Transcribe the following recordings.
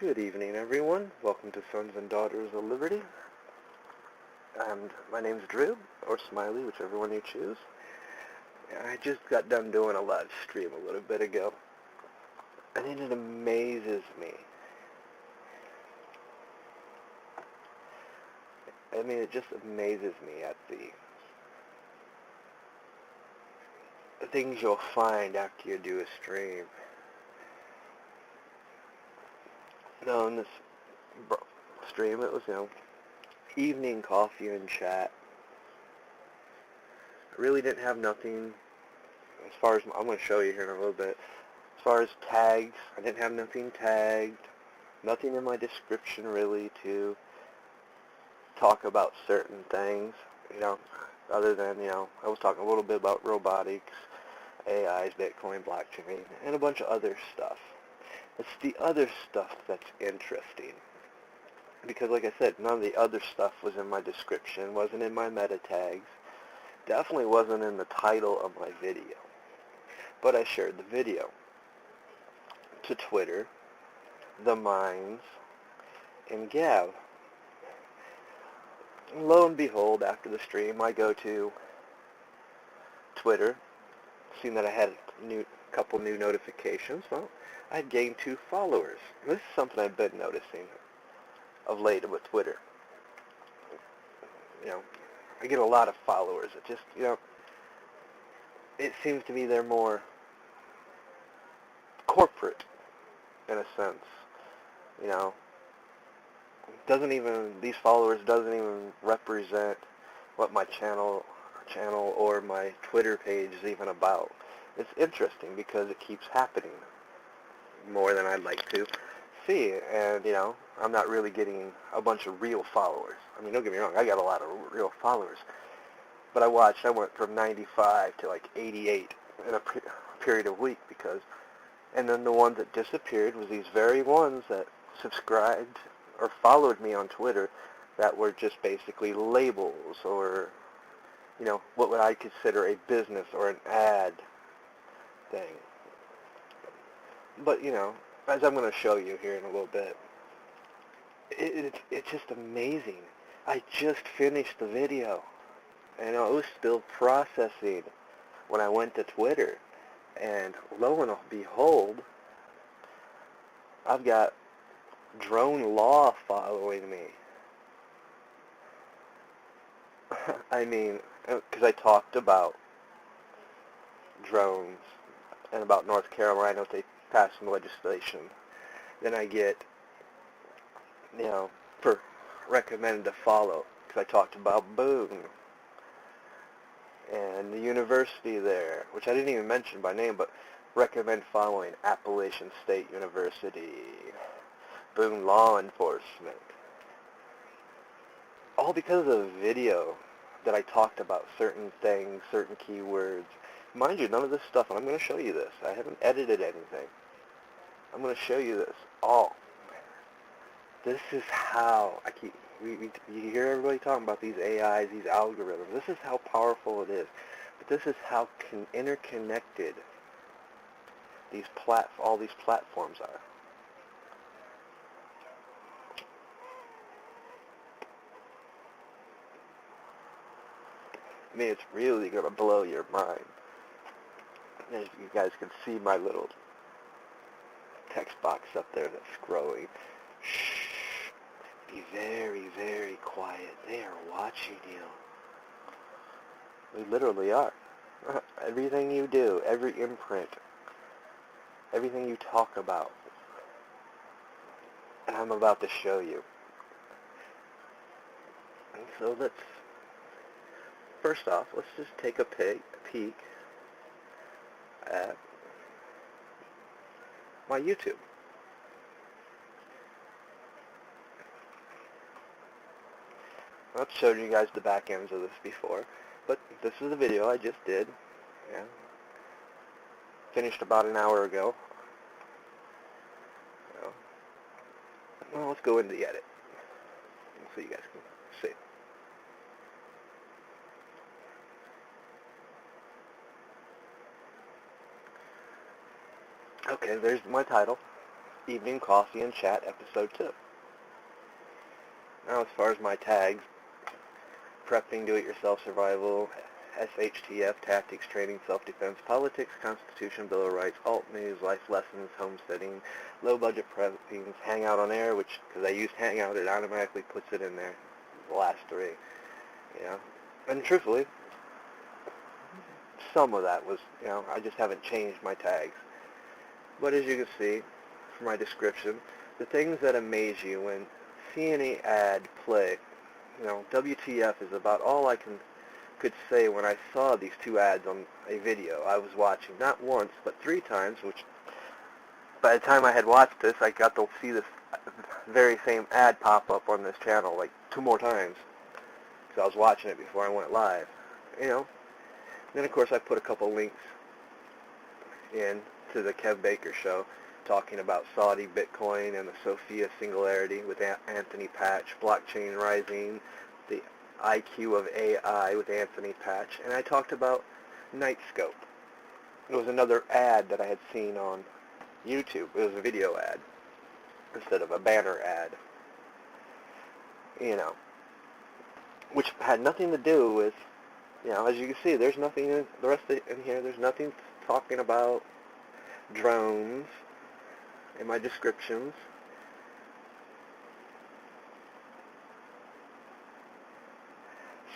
Good evening, everyone. Welcome to Sons and Daughters of Liberty. And my name's Drew, or Smiley, whichever one you choose. I just got done doing a live stream a little bit ago, and it amazes me. I mean, it just amazes me at the things you'll find after you do a stream. No, in this stream, it was, evening coffee and chat. I really didn't have nothing, as far as, I'm going to show you here in a little bit, as far as tags, I didn't have nothing tagged, nothing in my description really to talk about certain things, other than, I was talking a little bit about robotics, AIs, Bitcoin, blockchain, and a bunch of other stuff. It's the other stuff that's interesting. Because like I said, none of the other stuff was in my description, wasn't in my meta tags, definitely wasn't in the title of my video. But I shared the video to Twitter, The Minds, and Gav. And lo and behold, after the stream, I go to Twitter, seeing that I had a couple new notifications. Well, I had gained 2 followers. This is something I've been noticing of late with Twitter. I get a lot of followers. It just, it seems to me they're more corporate in a sense. These followers doesn't even represent what my channel or my Twitter page is even about. It's interesting because it keeps happening more than I'd like to see, and I'm not really getting a bunch of real followers. I mean, don't get me wrong, I got a lot of real followers, but I went from 95 to like 88 in a period of week and then the ones that disappeared was these very ones that subscribed or followed me on Twitter that were just basically labels or, what would I consider a business or an ad thing. But, as I'm going to show you here in a little bit, it's just amazing. I just finished the video, and it was still processing when I went to Twitter, and lo and behold, I've got Drone Law following me. I mean, because I talked about drones and about North Carolina, they passed some legislation. Then I get, for recommended to follow, because I talked about Boone and the university there, which I didn't even mention by name, but recommend following Appalachian State University, Boone Law Enforcement. All because of a video that I talked about certain things, certain keywords. Mind you, none of this stuff, and I'm going to show you this. I haven't edited anything. I'm going to show you this all. This is how you hear everybody talking about these AIs, these algorithms. This is how powerful it is. But this is how interconnected all these platforms are. I mean, it's really going to blow your mind. As you guys can see my little text box up there that's growing. Shh. Be very, very quiet. They are watching you. They literally are. Everything you do, every imprint, everything you talk about, and I'm about to show you. And so first off, let's just take a peek at my YouTube. I've showed you guys the back ends of this before, but this is the video I just did. Yeah. Finished about an hour ago. Well, let's go into the edit so you guys can see. Okay, there's my title. Evening Coffee and Chat Episode 2. Now, as far as my tags, prepping, do-it-yourself survival, SHTF, tactics, training, self-defense, politics, Constitution, Bill of Rights, alt news, life lessons, homesteading, low-budget preppings, Hangout on Air, which, because I used Hangout, it automatically puts it in there, the last three, you know. And truthfully, some of that was, you know, I just haven't changed my tags. But as you can see from my description, the things that amaze you when see any ad play, you know, WTF is about all I could say when I saw these two ads on a video I was watching, not once, but 3 times, which by the time I had watched this, I got to see this very same ad pop up on this channel like 2 more times, because I was watching it before I went live, you know. Then, of course, I put a couple links in to the Kev Baker show, talking about Saudi Bitcoin and the Sophia Singularity with Anthony Patch, Blockchain Rising, the IQ of AI with Anthony Patch, and I talked about Nightscope. It was another ad that I had seen on YouTube. It was a video ad instead of a banner ad, you know, which had nothing to do with, you know, as you can see, there's nothing in the rest of in here. There's nothing talking about drones in my descriptions.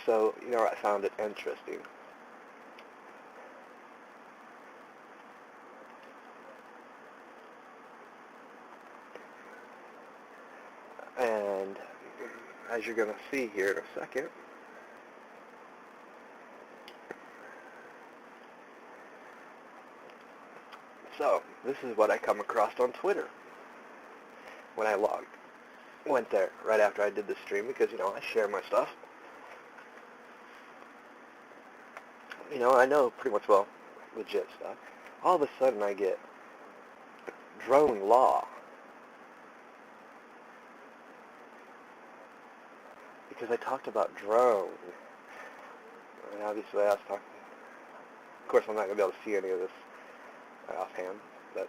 So, you know, I found it interesting. And as you're going to see here in a second, so this is what I come across on Twitter when I went there right after I did the stream, because, you know, I share my stuff. You know, I know pretty much, well, legit stuff. All of a sudden I get drone law, because I talked about drone. And obviously I was talking, of course I'm not going to be able to see any of this offhand, but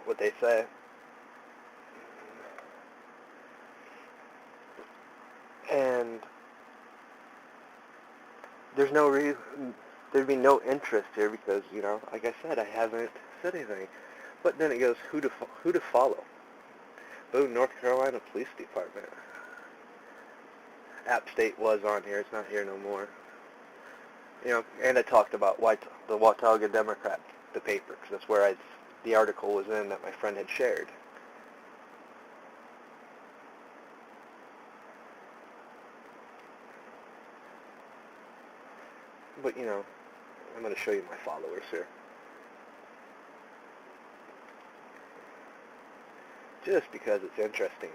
what they say. And there's no reason, there'd be no interest here because, you know, like I said, I haven't said anything. But then it goes, who to follow? Boone, North Carolina Police Department. App State was on here. It's not here no more. You know, and I talked about the Watauga Democrat, the paper, because that's where the article was in that my friend had shared. But, you know, I'm going to show you my followers here. Just because it's interesting.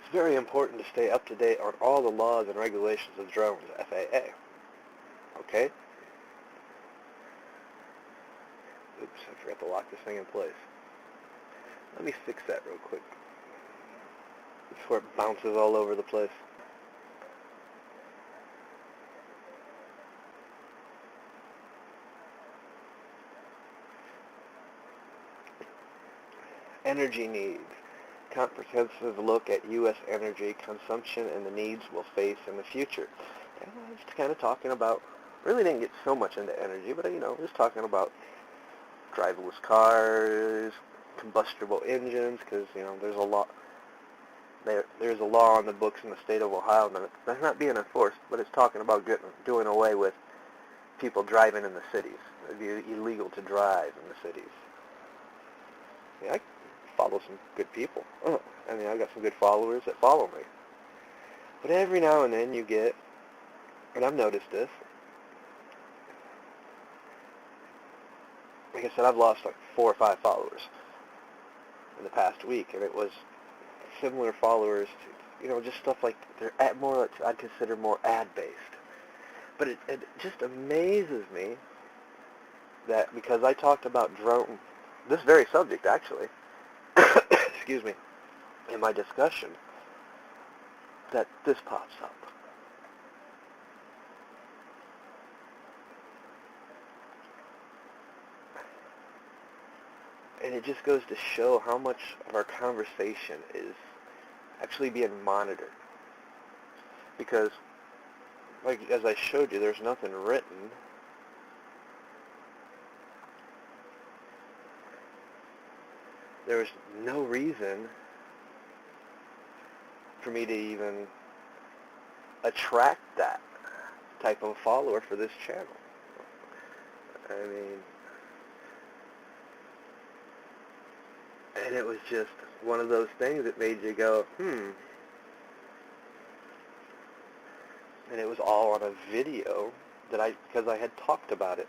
It's very important to stay up to date on all the laws and regulations of drones, FAA. Okay? Oops, I forgot to lock this thing in place. Let me fix that real quick before it bounces all over the place. Energy needs. Comprehensive look at U.S. energy consumption and the needs we'll face in the future. And I was kind of talking about, really didn't get so much into energy, but, you know, just talking about driverless cars, combustible engines, because, you know, there's a lot. There's a law on the books in the state of Ohio that's not being enforced, but it's talking about doing away with people driving in the cities. It'd be illegal to drive in the cities. Yeah, I follow some good people. I mean, I've got some good followers that follow me. But every now and then you get, and I've noticed this, like I said, I've lost like 4 or 5 followers in the past week, and it was similar followers to, you know, just stuff like, they're more, I'd consider more ad-based. But it just amazes me that because I talked about drone, this very subject actually, excuse me, in my discussion, that this pops up. And it just goes to show how much of our conversation is actually being monitored. Because, like as I showed you, there's nothing written. There's no reason for me to even attract that type of follower for this channel. I mean, and it was just one of those things that made you go, And it was all on a video because I had talked about it.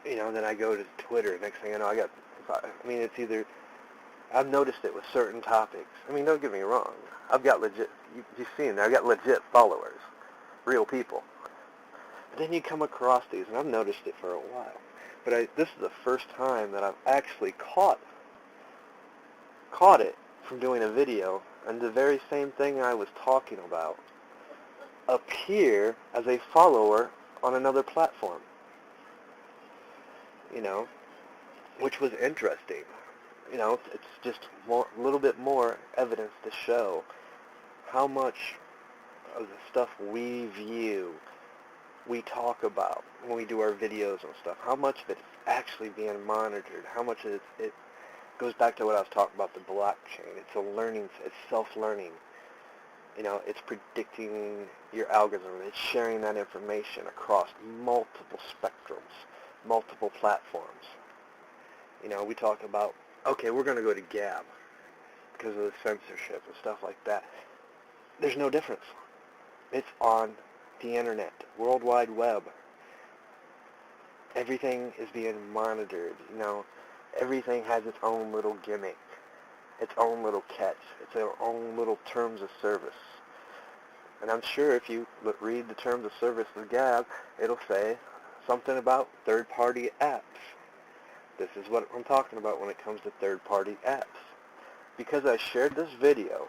And then I go to Twitter. Next thing I know, it's either, I've noticed it with certain topics. I mean, don't get me wrong. I've got legit, you've seen that, I've got legit followers, real people. But then you come across these, and I've noticed it for a while. But this is the first time that I've actually caught it from doing a video, and the very same thing I was talking about appear as a follower on another platform. Which was interesting. It's just a little bit more evidence to show how much of the stuff we talk about when we do our videos and stuff, how much of it is actually being monitored, how much of it goes back to what I was talking about, the blockchain. It's self-learning. It's predicting your algorithm. It's sharing that information across multiple spectrums, multiple platforms. We talk about, okay, we're going to go to Gab because of the censorship and stuff like that. There's no difference. It's on the internet, World Wide Web. Everything is being monitored. Everything has its own little gimmick, its own little catch, its own little terms of service. And I'm sure if you read the terms of service of Gab, it'll say something about third-party apps. This is what I'm talking about when it comes to third-party apps. Because I shared this video,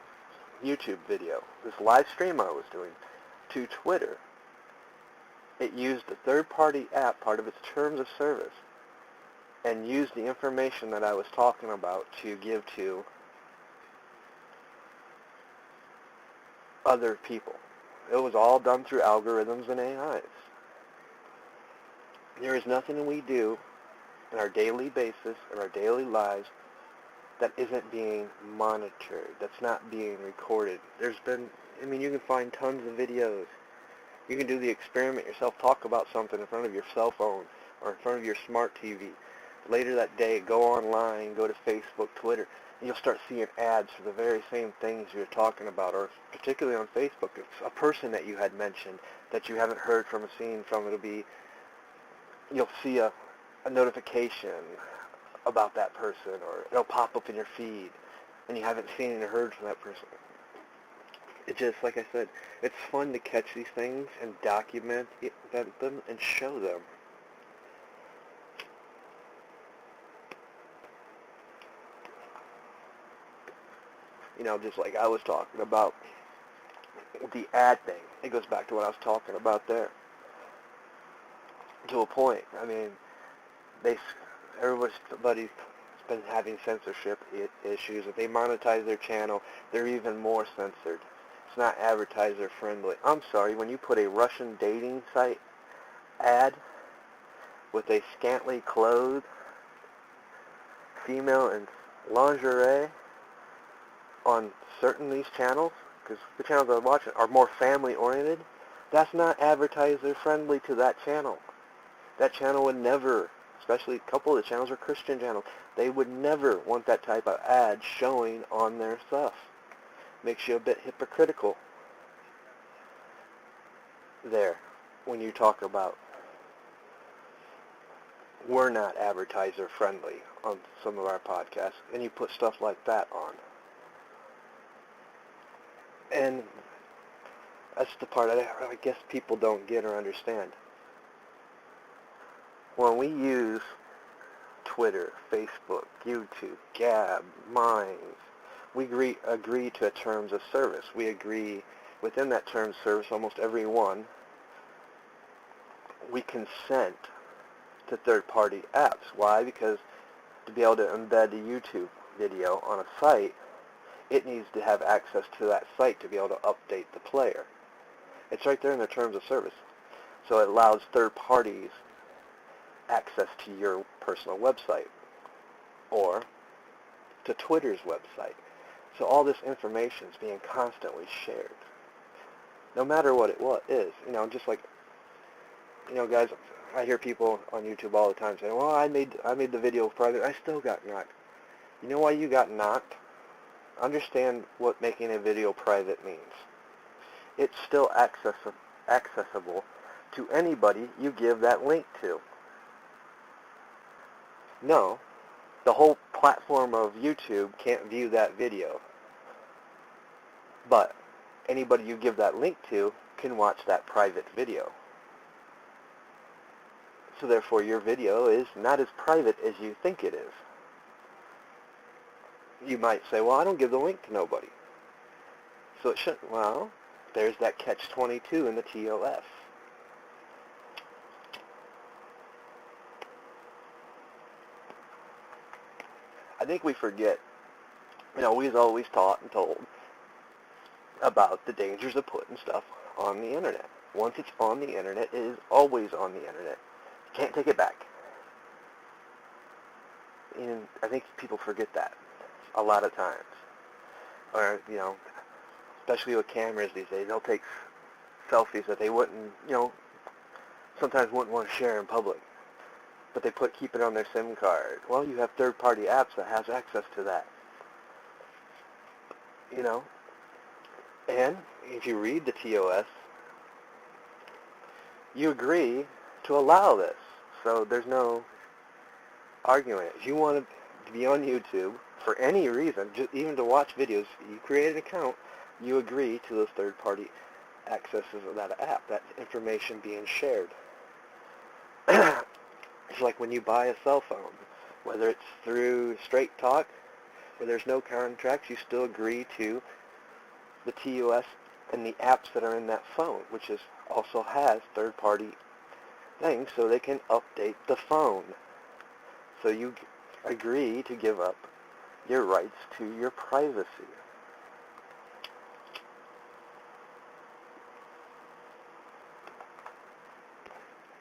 YouTube video, this live stream I was doing, to Twitter, it used the third-party app, part of its terms of service, and used the information that I was talking about to give to other people. It was all done through algorithms and AIs. There is nothing we do in our daily basis, in our daily lives, that isn't being monitored, that's not being recorded. You can find tons of videos. You can do the experiment yourself, talk about something in front of your cell phone or in front of your smart TV. Later that day, go online, go to Facebook, Twitter, and you'll start seeing ads for the very same things you're talking about, or particularly on Facebook, if a person that you had mentioned that you haven't heard from or seen from, you'll see a notification about that person, or it'll pop up in your feed, and you haven't seen or heard from that person. It just, like I said, it's fun to catch these things and document them and show them. Just like I was talking about the ad thing. It goes back to what I was talking about there. To a point. Everybody's been having censorship issues. If they monetize their channel, they're even more censored. It's not advertiser friendly. I'm sorry, when you put a Russian dating site ad with a scantily clothed female in lingerie on certain these channels, because the channels I'm watching are more family oriented, that's not advertiser friendly to that channel. That channel would never, especially a couple of the channels are Christian channels, they would never want that type of ad showing on their stuff. Makes you a bit hypocritical there when you talk about we're not advertiser friendly on some of our podcasts, and you put stuff like that on. And that's the part I guess people don't get or understand. When we use Twitter, Facebook, YouTube, Gab, Minds, we agree to a terms of service. We agree within that terms of service, almost every one, we consent to third-party apps. Why? Because to be able to embed a YouTube video on a site, it needs to have access to that site to be able to update the player. It's right there in the terms of service. So it allows third parties access to your personal website or to Twitter's website. So all this information is being constantly shared, no matter what it is. Just like, guys, I hear people on YouTube all the time saying, well, I made the video private. I still got knocked. You know why you got knocked? Understand what making a video private means. It's still accessible to anybody you give that link to. No, the whole platform of YouTube can't view that video. But anybody you give that link to can watch that private video. So therefore your video is not as private as you think it is. You might say, well, I don't give the link to nobody. So it shouldn't. Well, there's that catch-22 in the TOS. I think we forget, we've always taught and told about the dangers of putting stuff on the internet. Once it's on the internet, it is always on the internet. You can't take it back. And I think people forget that a lot of times. Or, especially with cameras these days, they'll take selfies that they wouldn't, sometimes wouldn't want to share in public. But they keep it on their SIM card. Well, you have third-party apps that has access to that. And if you read the TOS, you agree to allow this. So there's no arguing. If you want to be on YouTube for any reason, just even to watch videos, you create an account, you agree to those third-party accesses of that app, that information being shared. It's like when you buy a cell phone, whether it's through Straight Talk, where there's no contracts, you still agree to the TOS and the apps that are in that phone, which also has third-party things so they can update the phone. So you agree to give up your rights to your privacy.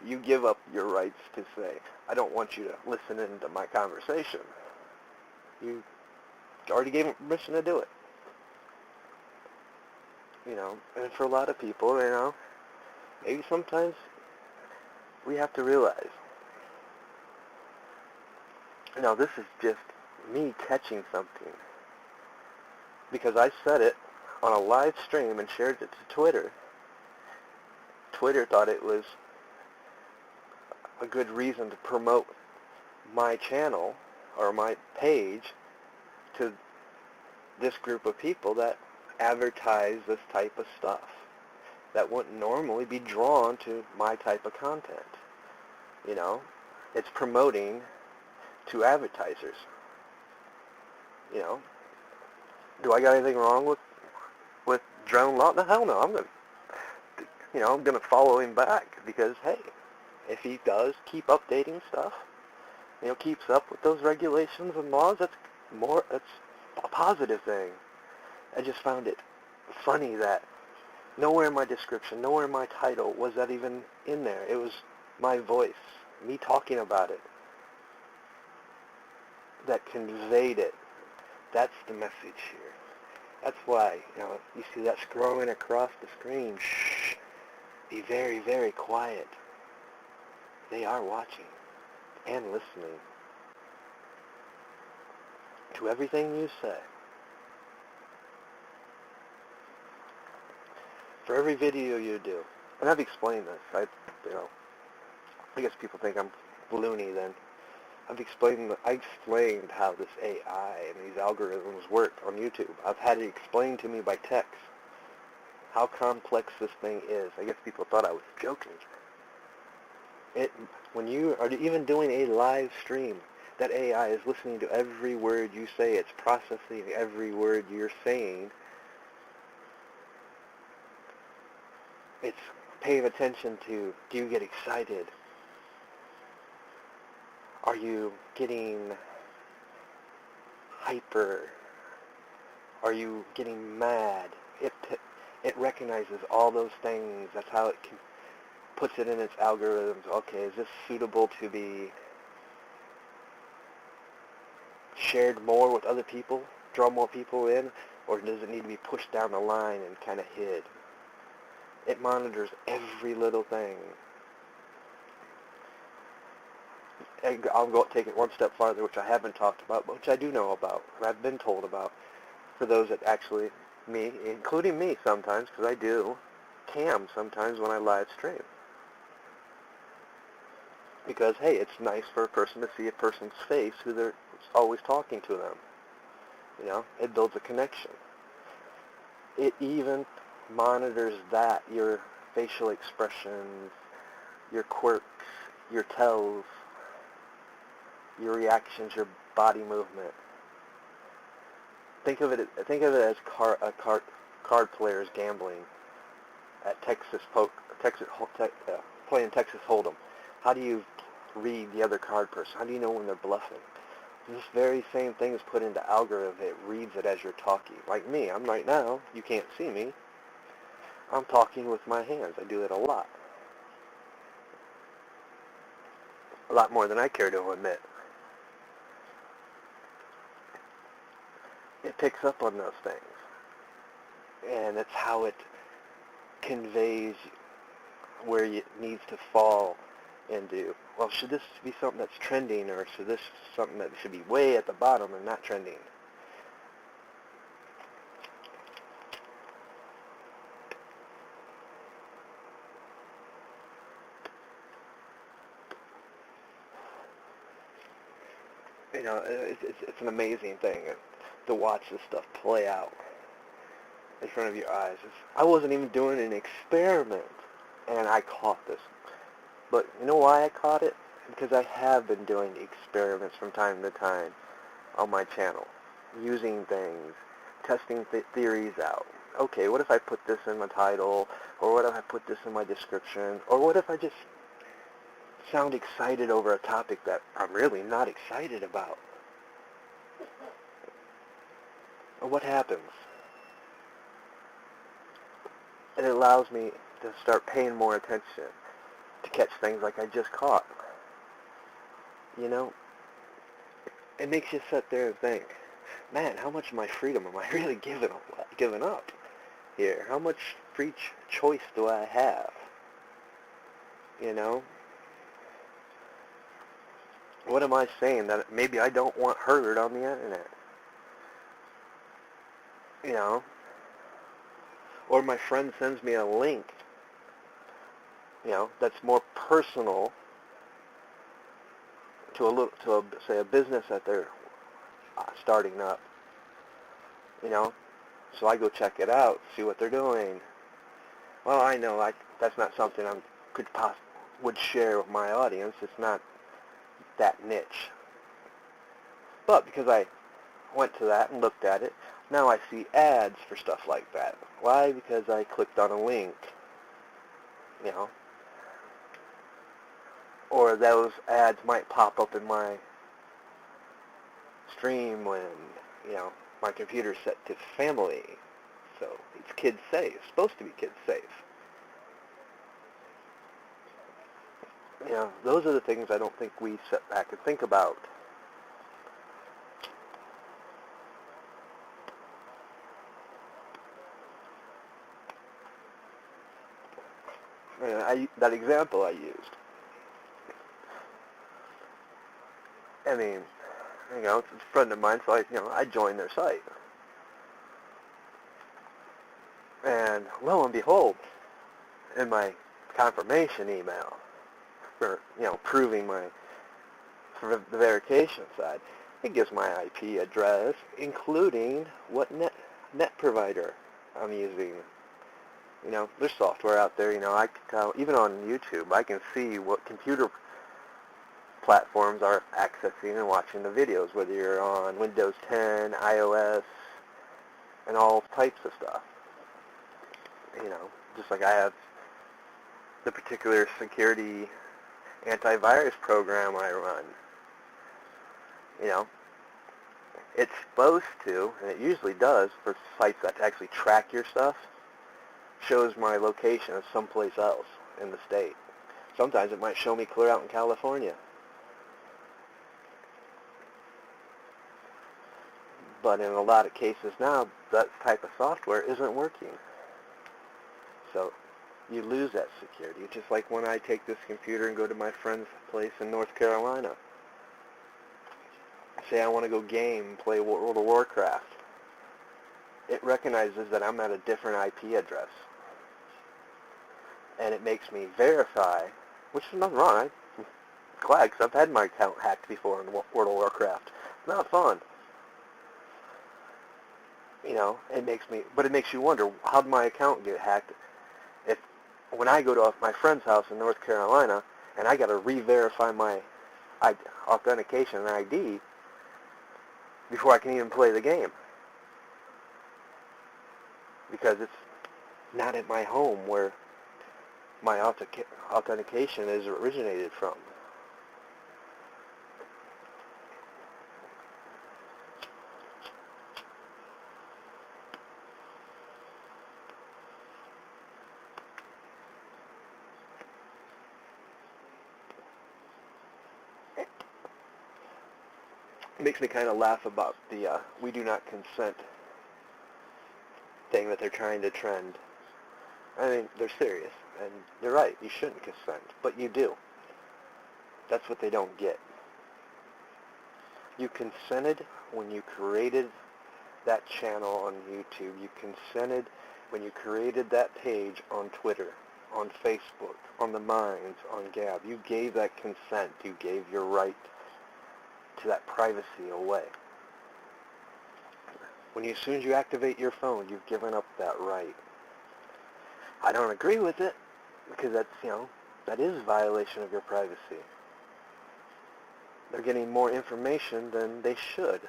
You give up your rights to say, I don't want you to listen into my conversation. You already gave them permission to do it. And for a lot of people, maybe sometimes we have to realize, this is just me catching something. Because I said it on a live stream and shared it to Twitter. Twitter thought it was a good reason to promote my channel or my page to this group of people that advertise this type of stuff that wouldn't normally be drawn to my type of content. It's promoting to advertisers. Do I got anything wrong with drone law? No, hell no. I'm gonna follow him back because, hey, if he does keep updating stuff, keeps up with those regulations and laws, that's a positive thing. I just found it funny that nowhere in my description, nowhere in my title was that even in there. It was my voice, me talking about it, that conveyed it. That's the message here. That's why, you see that scrolling across the screen. Shh. Be very, very quiet. They are watching and listening to everything you say. For every video you do, and I've explained this, I guess people think I'm loony then. I explained how this AI and these algorithms work on YouTube. I've had it explained to me by text how complex this thing is. I guess people thought I was joking. When you are even doing a live stream, that AI is listening to every word you say. It's processing every word you're saying. It's paying attention to, do you get excited? Are you getting hyper? Are you getting mad? It recognizes all those things. That's how it puts it in its algorithms. Okay, is this suitable to be shared more with other people, draw more people in, or does it need to be pushed down the line and kind of hid? It monitors every little thing. I'll take it one step farther, which I haven't talked about, but which I do know about, or I've been told about, for those that actually, me, including me sometimes, because I do, cam sometimes when I live stream. Because, hey, it's nice for a person to see a person's face who they're always talking to them. You know, it builds a connection. It even monitors that, your facial expressions, your quirks, your tells, your reactions, your body movement. Think of it as card players gambling at playing Texas Hold'em. How do you read the other card person? How do you know when they're bluffing? This very same thing is put into algorithm. It reads it as you're talking. Like me, I'm right now, you can't see me. I'm talking with my hands. I do it a lot. A lot more than I care to admit. It picks up on those things. And that's how it conveys where it needs to fall into, well, should this be something that's trending, or should this be something that should be way at the bottom and not trending? You know, it's an amazing thing to watch this stuff play out in front of your eyes. I wasn't even doing an experiment, and I caught this. But you know why I caught it? Because I have been doing experiments from time to time on my channel, using things, testing theories out. Okay, what if I put this in my title, or what if I put this in my description, or what if I just sound excited over a topic that I'm really not excited about? What happens? It allows me to start paying more attention, to catch things like I just caught. You know, it makes you sit there and think, man, how much of my freedom am I really giving up here? How much free choice do I have? You know? What am I saying that maybe I don't want heard on the internet? You know? Or my friend sends me a link, you know, that's more personal to say a business that they're starting up, you know, so I go check it out, see what they're doing. Well, I know that's not something I would share with my audience. It's not that niche. But because I went to that and looked at it, now I see ads for stuff like that. Why? Because I clicked on a link, you know. Or those ads might pop up in my stream when, you know, my computer's set to family. So it's kids safe. It's supposed to be kids safe. You know, those are the things I don't think we sit back and think about. That example I used. I mean, you know, it's a friend of mine, so I joined their site. And lo and behold, in my confirmation email for, you know, proving for the verification side, it gives my IP address, including what net provider I'm using. You know, there's software out there, you know, I can tell, even on YouTube, I can see what computer platforms are accessing and watching the videos, whether you're on Windows 10, iOS, and all types of stuff. You know, just like I have the particular security antivirus program I run. You know, it's supposed to, and it usually does for sites that actually track your stuff, shows my location as someplace else in the state. Sometimes it might show me clear out in California. But in a lot of cases now, that type of software isn't working. So you lose that security. It's just like when I take this computer and go to my friend's place in North Carolina. Say I want to go game, play World of Warcraft. It recognizes that I'm at a different IP address. And it makes me verify, which is nothing wrong. I'm glad, because I've had my account hacked before in World of Warcraft. Not fun. You know, it makes you wonder, how did my account get hacked? If when I go to my friend's house in North Carolina and I got to re-verify my authentication and ID before I can even play the game, because it's not at my home where my authentication is originated from. It makes me kind of laugh about the we do not consent thing that they're trying to trend. I mean, they're serious, and they're right, you shouldn't consent, but you do. That's what they don't get. You consented when you created that channel on YouTube. You consented when you created that page on Twitter, on Facebook, on the Minds, on Gab. You gave that consent. You gave your right to that privacy away. As soon as you activate your phone, you've given up that right. I don't agree with it, because that is a violation of your privacy. They're getting more information than they should.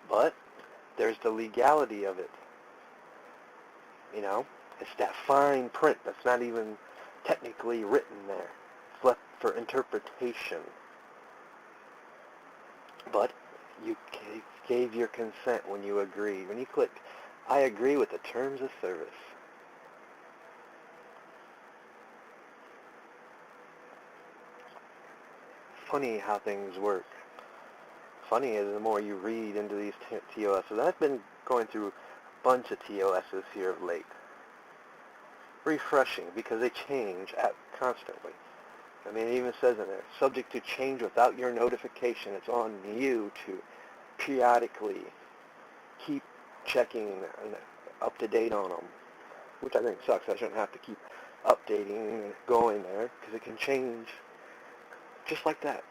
But there's the legality of it. It's that fine print that's not even technically written there. It's left for interpretation. But you gave your consent when you agreed. When you clicked, I agree with the terms of service. Funny how things work. Funny is the more you read into these TOSs. I've been going through a bunch of TOSs here of late. Refreshing, because they change constantly. I mean, it even says in there, subject to change without your notification. It's on you to periodically keep checking and up to date on them, which I think sucks. I shouldn't have to keep updating and going there, because it can change just like that.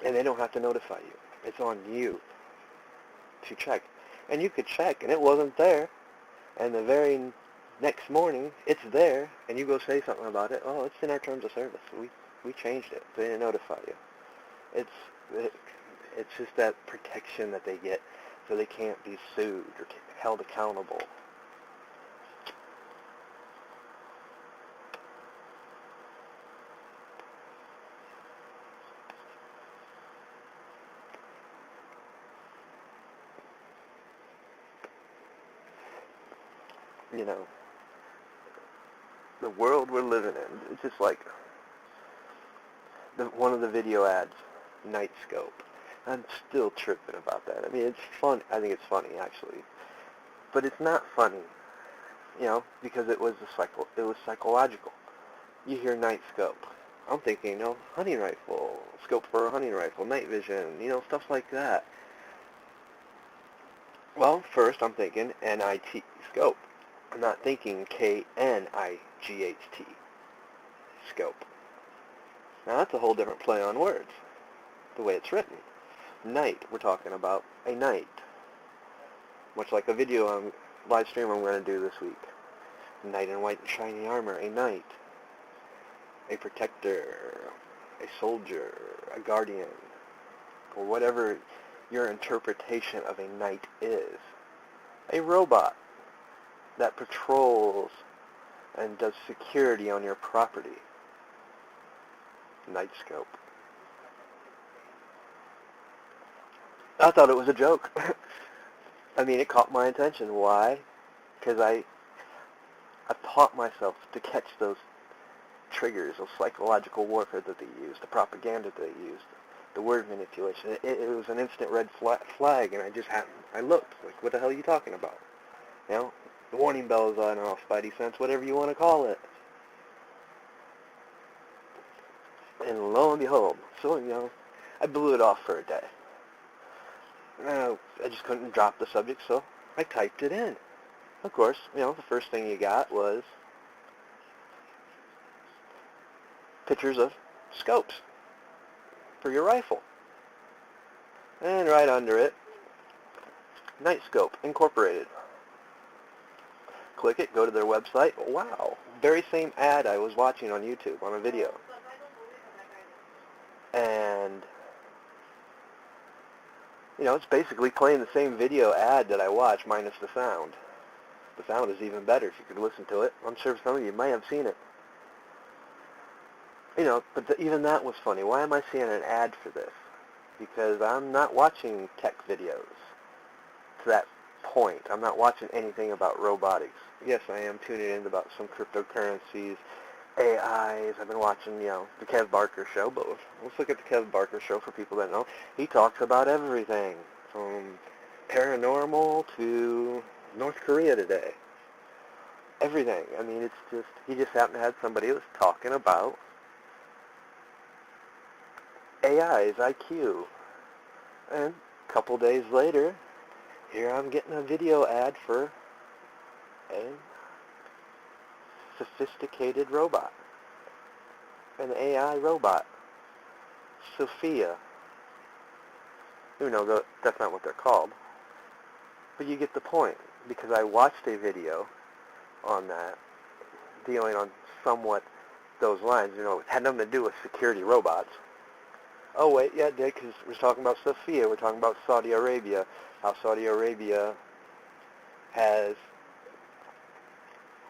And they don't have to notify you. It's on you to check. And you could check, and it wasn't there. And the very next morning, it's there, and you go say something about it. Oh, it's in our terms of service. We changed it. They didn't notify you. It's just that protection that they get, so they can't be sued or held accountable. The world we're living in, it's just like one of the video ads, Nightscope. I'm still tripping about that. I mean, it's fun. I think it's funny, actually. But it's not funny, because it was psychological. You hear Nightscope. I'm thinking, hunting rifle, scope for a hunting rifle, night vision, stuff like that. Well, first I'm thinking NIT scope. I'm not thinking KNIGHT scope. Now that's a whole different play on words, the way it's written. Night, we're talking about a night. Much like a video live stream I'm going to do this week. Knight in white and shiny armor, a knight. A protector, a soldier, a guardian, or whatever your interpretation of a knight is. A robot that patrols and does security on your property. Night scope. I thought it was a joke. I mean, it caught my attention. Why? Because I've taught myself to catch those triggers, those psychological warfare that they use, the propaganda they use, the word manipulation. It was an instant red flag, and I looked, like, what the hell are you talking about? You know, the warning bells on off, spidey sense, whatever you want to call it. And lo and behold, so, I blew it off for a day. I just couldn't drop the subject, so I typed it in. Of course, the first thing you got was pictures of scopes for your rifle. And right under it, Night Scope Incorporated. Click it, go to their website. Wow, very same ad I was watching on YouTube on a video. And, it's basically playing the same video ad that I watch minus the sound. The sound is even better if you could listen to it. I'm sure some of you may have seen it. But even that was funny. Why am I seeing an ad for this? Because I'm not watching tech videos to that point. I'm not watching anything about robotics. Yes, I am tuning in about some cryptocurrencies, AIs. I've been watching, the Kev Barker show, but let's look at the Kev Barker show for people that know. He talks about everything from paranormal to North Korea today. Everything. I mean, it's just, he just happened to have somebody who was talking about AI's IQ. And a couple days later, here I'm getting a video ad for a sophisticated robot. An AI robot. Sophia. That's not what they're called. But you get the point, because I watched a video on that, dealing on somewhat those lines. It had nothing to do with security robots. Oh, wait, yeah, it did, because we're talking about Sophia. We're talking about Saudi Arabia, how Saudi Arabia has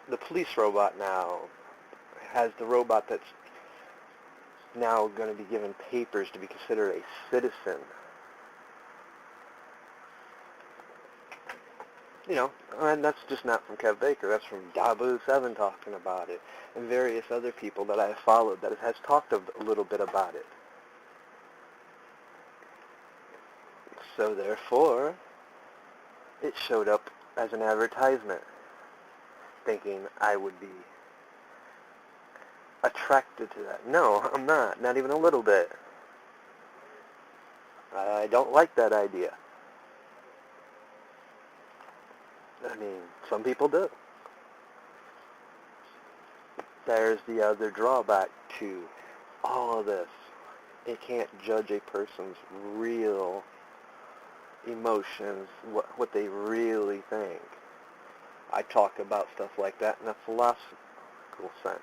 the police robot now, has the robot that's now going to be given papers to be considered a citizen. And that's just not from Kev Baker. That's from Dabu7 talking about it, and various other people that I have followed that has talked a little bit about it. So therefore, it showed up as an advertisement, thinking I would be attracted to that. No, I'm not even a little bit. I don't like that idea. I mean, some people do. There's the other drawback to all of this. It can't judge a person's real emotions, what they really think. I talk about stuff like that in a philosophical sense.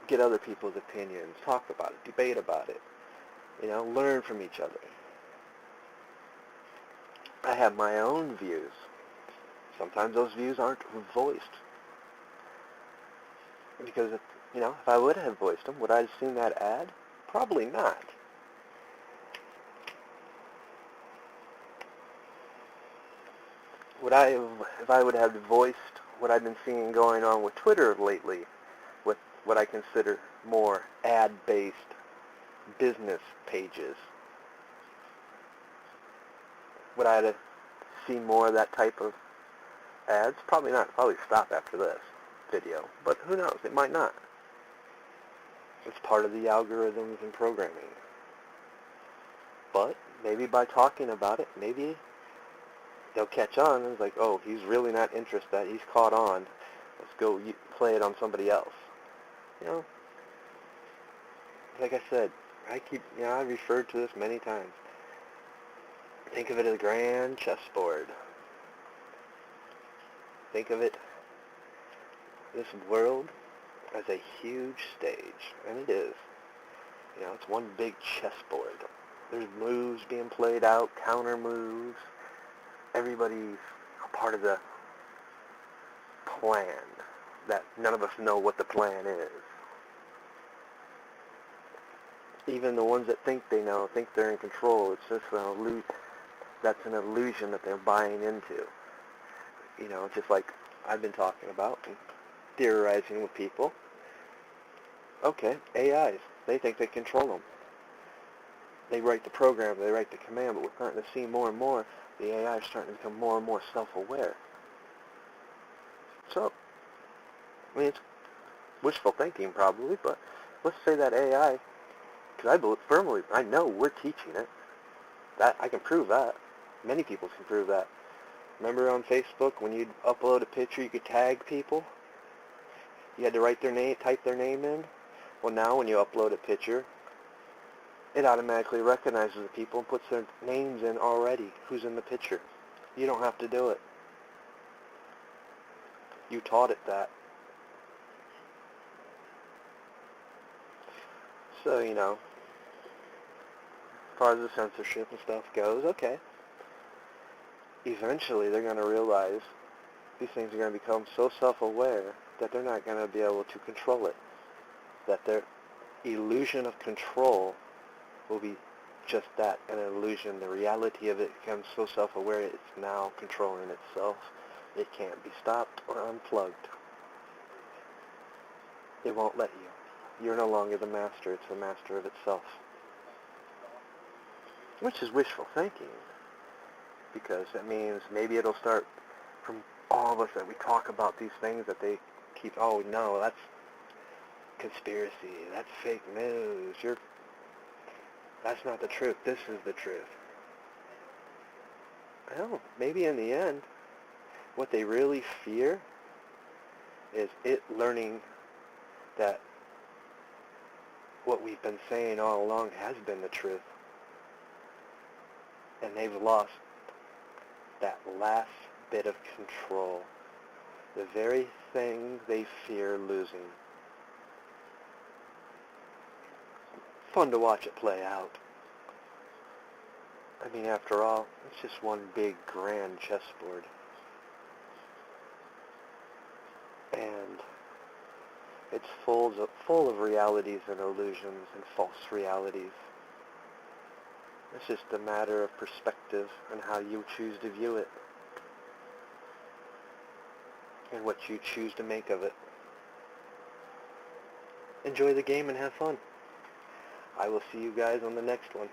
Get other people's opinions, talk about it, debate about it, learn from each other. I have my own views. Sometimes those views aren't voiced. Because, if I would have voiced them, would I have seen that ad? Probably not. If I would have voiced what I've been seeing going on with Twitter lately, with what I consider more ad-based business pages, would I have seen more of that type of ads? Probably not. Probably stop after this video. But who knows? It might not. It's part of the algorithms and programming. But maybe by talking about it, maybe they'll catch on. And it's like, oh, he's really not interested. He's caught on. Let's go play it on somebody else. Like I said, I referred to this many times. Think of it as a grand chessboard. Think of it, this world, as a huge stage, and it is. It's one big chessboard. There's moves being played out, counter moves, everybody's a part of the plan, that none of us know what the plan is. Even the ones that think they know, think they're in control, it's just an illusion. That's an illusion that they're buying into. You know, just like I've been talking about and theorizing with people. Okay, AIs, they think they control them. They write the program, they write the command, but we're starting to see more and more the AI is starting to become more and more self-aware. So, I mean, it's wishful thinking probably, but let's say that AI, because I believe firmly, I know we're teaching it. That I can prove that. Many people can prove that. Remember on Facebook when you'd upload a picture, you could tag people? You had to write their name, type their name in? Well, now when you upload a picture, it automatically recognizes the people and puts their names in already, who's in the picture. You don't have to do it. You taught it that. So, you know, as far as the censorship and stuff goes, okay. Eventually they're going to realize these things are going to become so self-aware that they're not going to be able to control it. That their illusion of control will be just that, an illusion. The reality of it becomes so self-aware it's now controlling itself. It can't be stopped or unplugged. It won't let you. You're no longer the master. It's the master of itself. Which is wishful thinking, because that means maybe it'll start from all of us that we talk about these things that they keep, oh no, that's conspiracy, that's fake news, that's not the truth, this is the truth. Well, maybe in the end, what they really fear is it learning that what we've been saying all along has been the truth. And they've lost that last bit of control. The very thing they fear losing. Fun to watch it play out. I mean, after all, it's just one big grand chessboard. And it's full of realities and illusions and false realities. It's just a matter of perspective and how you choose to view it and what you choose to make of it. Enjoy the game and have fun. I will see you guys on the next one.